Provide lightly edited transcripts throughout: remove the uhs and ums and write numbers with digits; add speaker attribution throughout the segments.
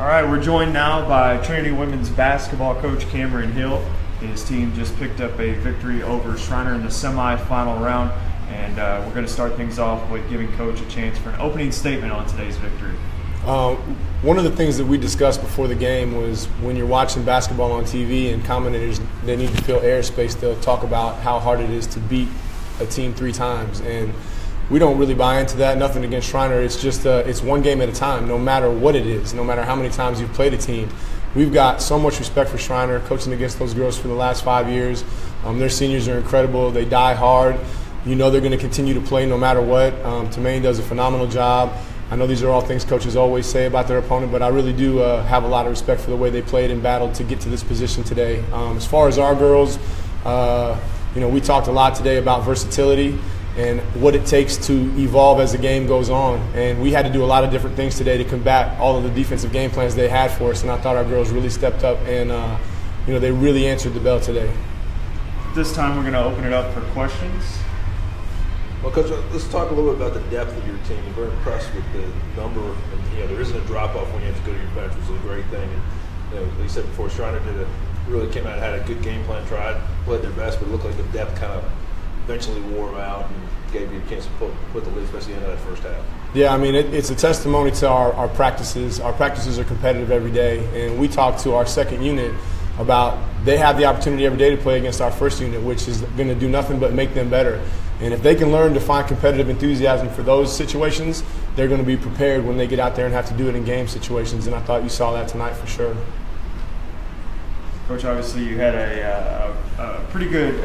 Speaker 1: All right, we're joined now by Trinity women's basketball coach Cameron Hill. His team just picked up a victory over Shriner in the semifinal round, and we're going to start things off with giving Coach a chance for an opening statement on today's victory.
Speaker 2: One of the things that we discussed before the game was when you're watching basketball on TV and commentators, they need to fill airspace, they'll talk about how hard it is to beat a team 3 times. And we don't really buy into that. Nothing against Shriner. It's just it's one game at a time, no matter what it is, no matter how many times you've played a team. We've got so much respect for Shriner, coaching against those girls for the last 5 years. Their seniors are incredible. They die hard. You know they're going to continue to play no matter what. Tamaine does a phenomenal job. I know these are all things coaches always say about their opponent, but I really do have a lot of respect for the way they played and battled to get to this position today. As far as our girls, we talked a lot today about versatility and what it takes to evolve as the game goes on. And we had to do a lot of different things today to combat all of the defensive game plans they had for us, and I thought our girls really stepped up and they really answered the bell today.
Speaker 1: This time we're going to open it up for questions.
Speaker 3: Well, Coach, let's talk a little bit about the depth of your team. I'm very impressed with the number, and there isn't a drop-off when you have to go to your bench, which is a great thing. And like you said before, Shriner really came out and had a good game plan, played their best, but it looked like the depth kind of eventually wore them out and gave you a chance to put the lead, especially in that first half.
Speaker 2: Yeah, I mean, it's a testimony to our practices. Our practices are competitive every day, and we talk to our second unit about they have the opportunity every day to play against our first unit, which is going to do nothing but make them better. And if they can learn to find competitive enthusiasm for those situations, they're going to be prepared when they get out there and have to do it in game situations, and I thought you saw that tonight for sure.
Speaker 1: Coach, obviously you had a pretty good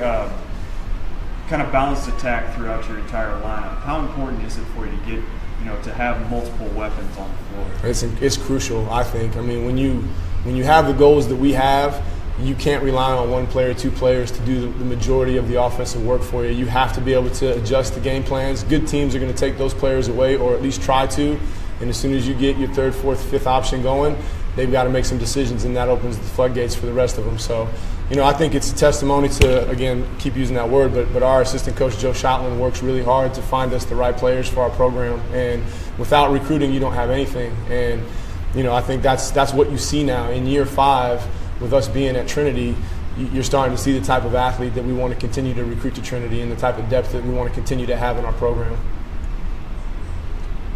Speaker 1: kind of balanced attack throughout your entire lineup. How important is it for you to get, to have multiple weapons on the floor?
Speaker 2: It's crucial, I think. I mean, when you have the goals that we have, you can't rely on one player, 2 players to do the majority of the offensive work for you. You have to be able to adjust the game plans. Good teams are going to take those players away, or at least try to. And as soon as you get your 3rd, 4th, 5th option going, they've got to make some decisions, and that opens the floodgates for the rest of them. So, I think it's a testimony to, again, keep using that word, but our assistant coach, Joe Shotland, works really hard to find us the right players for our program. And without recruiting, you don't have anything. And, I think that's what you see now. In year 5, with us being at Trinity, you're starting to see the type of athlete that we want to continue to recruit to Trinity and the type of depth that we want to continue to have in our program.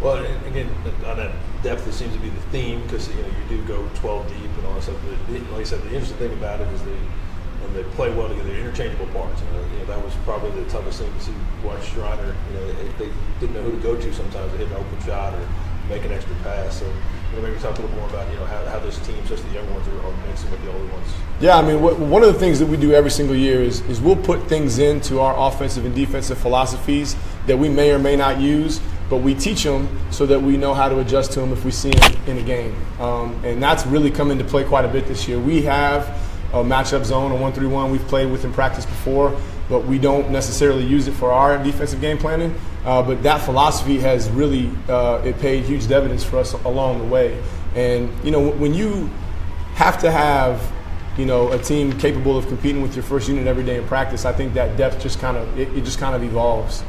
Speaker 3: Well, again, on that depth, it seems to be the theme because you do go 12 deep and all that stuff. But like I said, the interesting thing about it is when they play well together, they're interchangeable parts. That was probably the toughest thing to see watch Shriner. They didn't know who to go to sometimes. They hit an open shot or make an extra pass. So maybe talk a little more about how this team, especially the young ones, are mixing with the older ones.
Speaker 2: Yeah, I mean, one of the things that we do every single year is we'll put things into our offensive and defensive philosophies that we may or may not use, but we teach them so that we know how to adjust to them if we see them in a game. And that's really come into play quite a bit this year. We have a matchup zone, a 1-3-1 we've played with in practice before, but we don't necessarily use it for our defensive game planning. But that philosophy has really it paid huge dividends for us along the way. And when you have to have a team capable of competing with your first unit every day in practice, I think that depth just kind of evolves.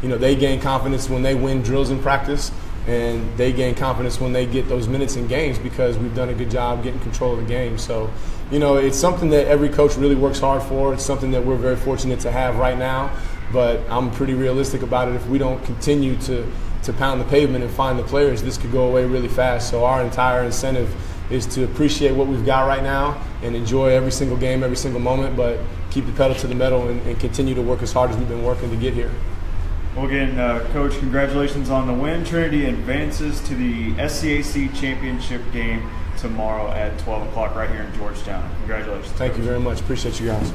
Speaker 2: They gain confidence when they win drills in practice, and they gain confidence when they get those minutes in games because we've done a good job getting control of the game. So, it's something that every coach really works hard for. It's something that we're very fortunate to have right now, but I'm pretty realistic about it. If we don't continue to pound the pavement and find the players, this could go away really fast. So our entire incentive is to appreciate what we've got right now and enjoy every single game, every single moment, but keep the pedal to the metal and continue to work as hard as we've been working to get here.
Speaker 1: Well, again, Coach, congratulations on the win. Trinity advances to the SCAC championship game tomorrow at 12 o'clock right here in Georgetown. Congratulations.
Speaker 2: Thank you very much. Appreciate you guys.